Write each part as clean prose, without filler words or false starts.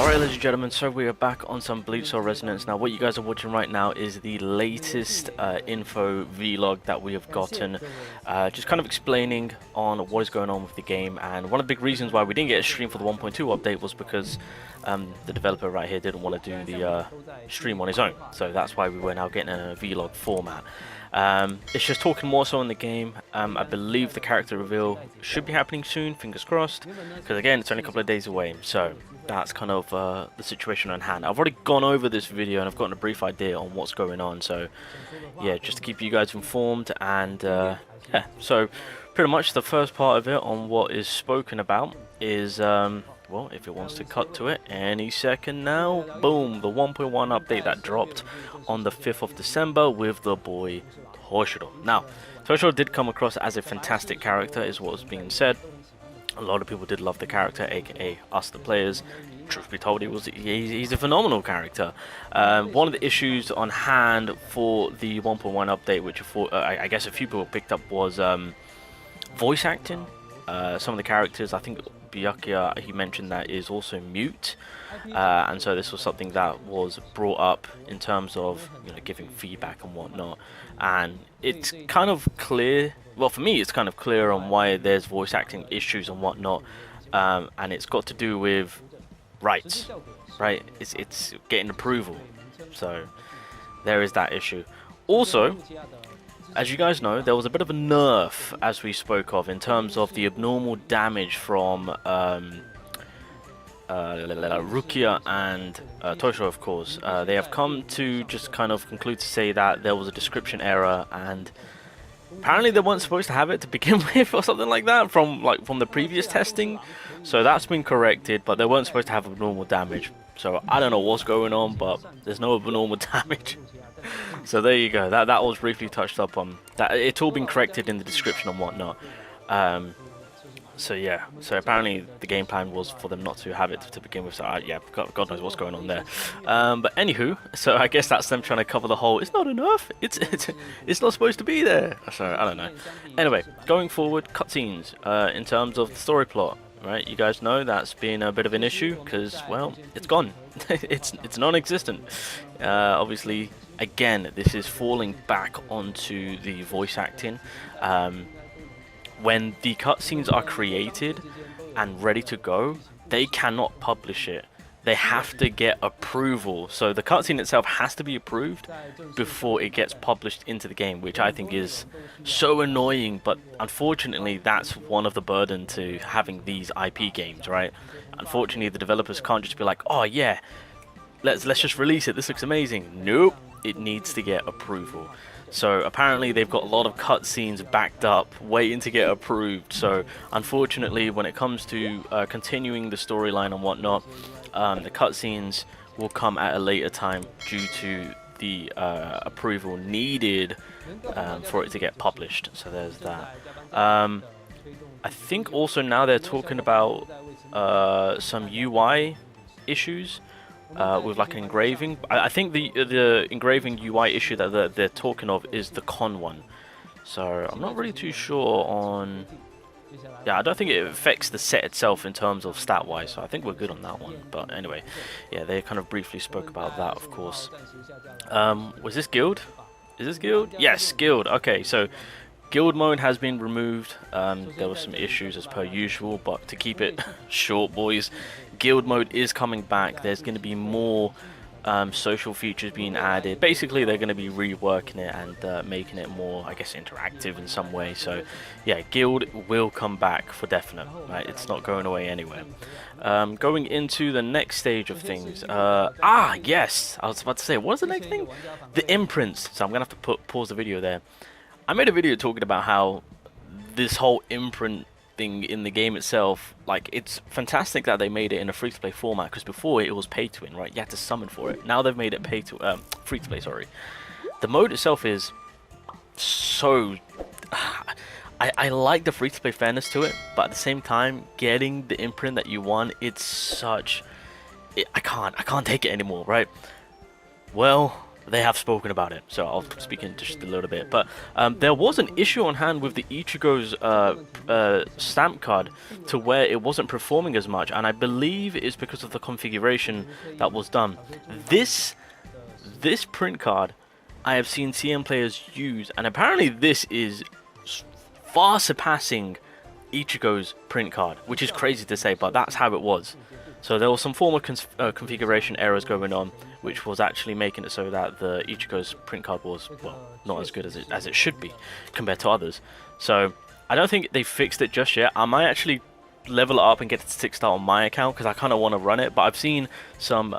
Alright, ladies and gentlemen, so we are back on some Bleach Resonance. Now, what you guys are watching right now is the latest info vlog that we have gotten, just kind of explaining on what is going on with the game. And one of the big reasons why we didn't get a stream for the 1.2 update was because the developer right here didn't want to do the stream on his own. So that's why we were now getting a vlog format. It's just talking more so on the game. I believe the character reveal should be happening soon, fingers crossed, because again, it's only a couple of days away. So that's kind of the situation on hand. I've already gone over this video and I've gotten a brief idea on what's going on, so yeah, just to keep you guys informed. And yeah, so pretty much the first part of it on what is spoken about is well, if it wants to cut to it any second now, boom, the 1.1 update that dropped on the 5th of December with the boy Toshiro. Now, Toshiro did come across as a fantastic character, is what was being said. A lot of people did love the character, aka us, the players. Truth be told, he's a phenomenal character. One of the issues on hand for the 1.1 update, which I guess a few people picked up, was voice acting. Some of the characters, I think Byakuya, he mentioned that is also mute, and so this was something that was brought up in terms of, you know, giving feedback and whatnot. And it's kind of clear, well, for me it's kind of clear on why there's voice acting issues and whatnot, and it's got to do with rights, right? It's getting approval, so there is that issue. Also, as you guys know, there was a bit of a nerf, as we spoke of, in terms of the abnormal damage from Rukia and Toshiro, of course. They have come to just kind of conclude to say that there was a description error, and apparently they weren't supposed to have it to begin with, or something like that, from the previous testing. So that's been corrected, but they weren't supposed to have abnormal damage. So I don't know what's going on, but there's no abnormal damage. So there you go. That was briefly touched up on. That it's all been corrected in the description and whatnot. So yeah. So apparently the game plan was for them not to have it to begin with. So yeah, God knows what's going on there. But anywho, so I guess that's them trying to cover the whole. It's not enough. It's not supposed to be there. So I don't know. Anyway, going forward, cutscenes in terms of the story plot. Right, you guys know that's been a bit of an issue because, well, it's gone. it's non-existent. Obviously, again, this is falling back onto the voice acting. When the cutscenes are created and ready to go, they cannot publish it. They have to get approval. So the cutscene itself has to be approved before it gets published into the game, which I think is so annoying. But unfortunately, that's one of the burden to having these IP games, right? Unfortunately, the developers can't just be like, oh yeah, let's just release it. This looks amazing. Nope, it needs to get approval. So apparently they've got a lot of cutscenes backed up, waiting to get approved. So unfortunately, when it comes to continuing the storyline and whatnot, the cutscenes will come at a later time due to the approval needed for it to get published. So there's that. I think also now they're talking about some UI issues with like engraving. I think the engraving UI issue that they're talking of is the con one. So I'm not really too sure on. Yeah, I don't think it affects the set itself in terms of stat-wise, so I think we're good on that one. But anyway, yeah, they kind of briefly spoke about that, of course. Was this guild? Is this guild? Yes, guild. Okay, so guild mode has been removed. There were some issues as per usual, but to keep it short, boys, guild mode is coming back. There's going to be more social features being added. Basically, they're going to be reworking it and making it more, I guess, interactive in some way. So yeah, guild will come back for definite, right? It's not going away anywhere. Going into the next stage of things, yes, I was about to say, what's the next thing? The imprints. So I'm gonna have to pause the video there. I made a video talking about how this whole imprint thing in the game itself, like, it's fantastic that they made it in a free-to-play format, because before it was pay-to-win, right? You had to summon for it. Now they've made it free-to-play, sorry. The mode itself is so... I like the free-to-play fairness to it, but at the same time, getting the imprint that you want, it's such... I can't take it anymore, right? Well, they have spoken about it, so I'll speak in just a little bit. But there was an issue on hand with the Ichigo's stamp card to where it wasn't performing as much, and I believe it's because of the configuration that was done. This print card I have seen CM players use, and apparently this is far surpassing Ichigo's print card, which is crazy to say, but that's how it was. So there was some form of configuration errors going on, which was actually making it so that the Ichigo's print card was, well, not as good as it should be compared to others. So I don't think they fixed it just yet. I might actually level it up and get it to 6-star on my account because I kind of want to run it, but I've seen some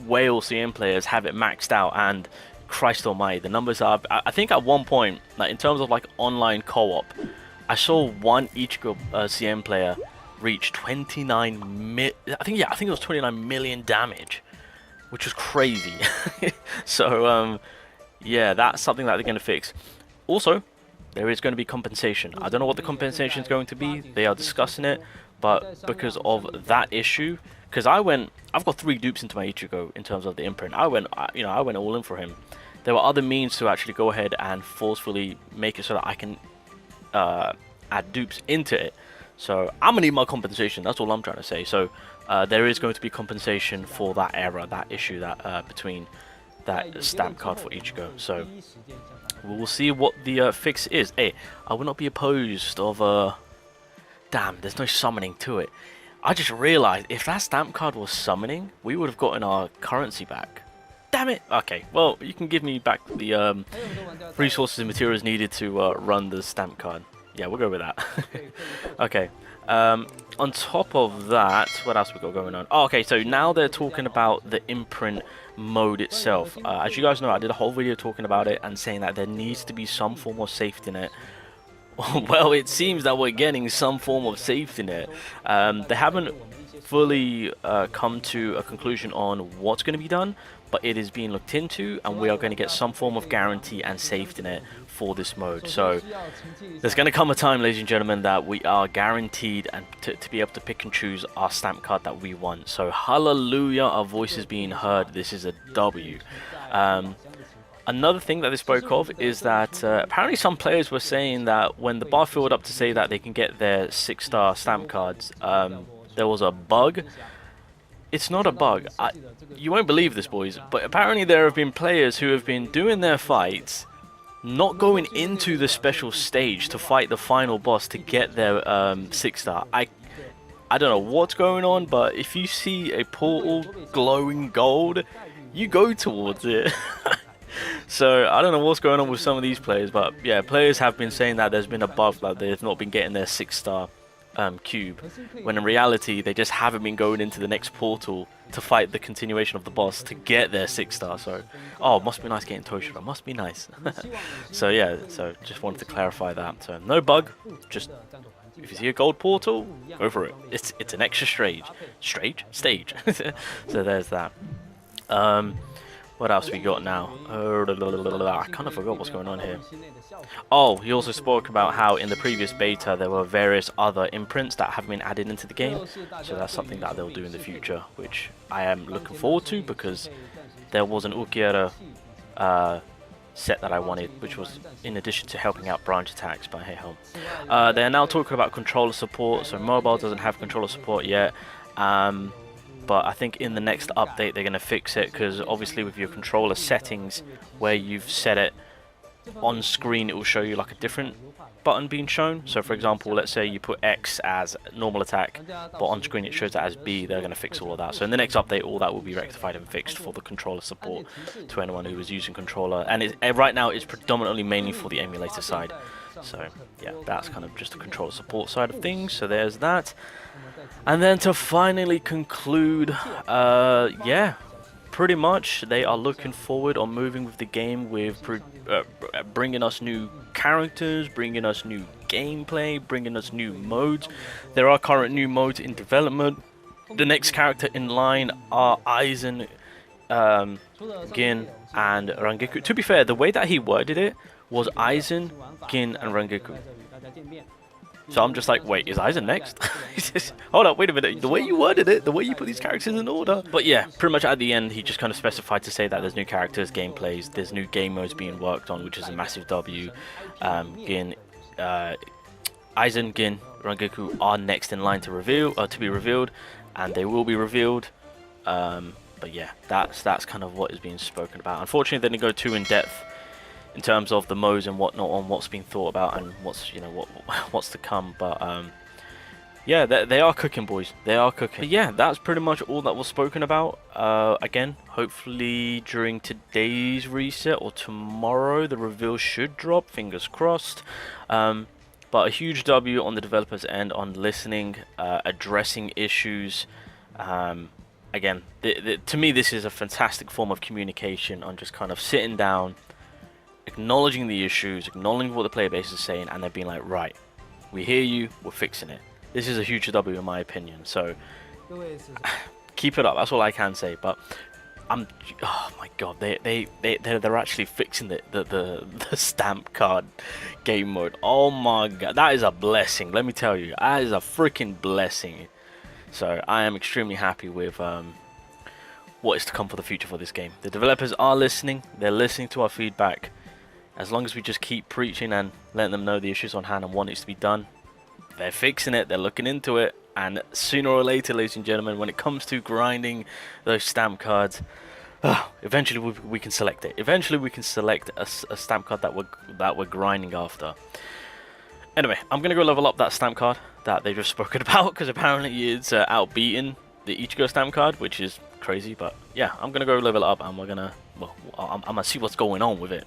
whale CM players have it maxed out, and Christ almighty, the numbers are, I think at one point, like in terms of like online co-op, I saw one Ichigo CM player reach 29 mil. I think it was 29 million damage, which was crazy. So yeah, that's something that they're going to fix. Also, there is going to be compensation. I don't know what the compensation is going to be. They are discussing it, but because of that issue, because I've got 3 dupes into my Ichigo in terms of the imprint. I went all in for him. There were other means to actually go ahead and forcefully make it so that I can add dupes into it. So I'm gonna need my compensation. That's all I'm trying to say. So there is going to be compensation for that error, that issue, that between that stamp card for Ichigo. So we will see what the fix is. Hey, I will not be opposed of damn, there's no summoning to it. I just realized if that stamp card was summoning, we would have gotten our currency back. Damn it! Okay, well, you can give me back the resources and materials needed to run the stamp card. Yeah, we'll go with that. Okay. On top of that, what else we got going on? Oh, okay, so now they're talking about the imprint mode itself. As you guys know, I did a whole video talking about it and saying that there needs to be some form of safety net. Well, it seems that we're getting some form of safety net. They haven't fully come to a conclusion on what's going to be done, but it is being looked into, and we are going to get some form of guarantee and safety net for this mode. So there's going to come a time, ladies and gentlemen, that we are guaranteed and to be able to pick and choose our stamp card that we want. So hallelujah, our voice is being heard. This is a W. Another thing that they spoke of is that apparently some players were saying that when the bar filled up to say that they can get their 6-star stamp cards, there was a bug. It's not a bug. You won't believe this, boys, but apparently there have been players who have been doing their fights, not going into the special stage to fight the final boss to get their 6-star. I don't know what's going on, but if you see a portal glowing gold, you go towards it. So I don't know what's going on with some of these players, but yeah, players have been saying that there's been a bug, that they've not been getting their 6-star cube, when in reality they just haven't been going into the next portal to fight the continuation of the boss to get their 6-star. So oh, must be nice getting Toshiro, must be nice. So yeah, so just wanted to clarify that. So no bug, just if you see a gold portal, go for it. It's an extra stage. So there's that. What else we got now? I kind of forgot what's going on here. Oh, he also spoke about how in the previous beta there were various other imprints that have been added into the game. So that's something that they'll do in the future, which I am looking forward to, because there was an Ukiera set that I wanted, which was in addition to helping out branch attacks, but hey ho. They are now talking about controller support, so mobile doesn't have controller support yet. But I think in the next update they're going to fix it, because obviously with your controller settings where you've set it on screen, it will show you like a different button being shown. So for example, let's say you put X as normal attack, but on screen it shows that as B. They're going to fix all of that. So in the next update, all that will be rectified and fixed for the controller support to anyone who is using controller. And right now it's predominantly mainly for the emulator side. So yeah, that's kind of just the controller support side of things. So there's that. And then to finally conclude, yeah, pretty much they are looking forward on moving with the game, with bringing us new characters, bringing us new gameplay, bringing us new modes. There are current new modes in development. The next character in line are Aizen, Gin, and Rangiku. To be fair, the way that he worded it was Aizen, Gin, and Rangiku. So I'm just like, wait, is Aizen next? Hold up, wait a minute. The way you worded it, the way you put these characters in order. But yeah, pretty much at the end, he just kind of specified to say that there's new characters, gameplays, there's new game modes being worked on, which is a massive W. Gin, Aizen, Gin, Rangoku are next in line to be revealed, and they will be revealed. But yeah, that's kind of what is being spoken about. Unfortunately, they didn't go too in depth in terms of the modes and whatnot on what's been thought about and what's what's to come. But yeah, they are cooking, boys. They are cooking. But yeah, that's pretty much all that was spoken about. Again, hopefully during today's reset or tomorrow, the reveal should drop. Fingers crossed. But a huge W on the developers' end on listening, addressing issues. Again, to me, this is a fantastic form of communication on just kind of sitting down, acknowledging the issues, acknowledging what the player base is saying, and they're being like, right, we hear you, we're fixing it. This is a huge W in my opinion. So keep it up. That's all I can say. But oh my god, they're actually fixing the stamp card game mode. Oh my god, that is a blessing. Let me tell you, that is a freaking blessing. So I am extremely happy with what is to come for the future for this game. The developers are listening. They're listening to our feedback. As long as we just keep preaching and letting them know the issues on hand and what needs to be done, they're fixing it. They're looking into it. And sooner or later, ladies and gentlemen, when it comes to grinding those stamp cards, eventually we can select it. Eventually we can select a stamp card that we're grinding after. Anyway, I'm gonna go level up that stamp card that they just spoken about, because apparently it's outbeaten the Ichigo stamp card, which is crazy. But yeah, I'm gonna go level it up, and we're gonna, well, I'm gonna see what's going on with it.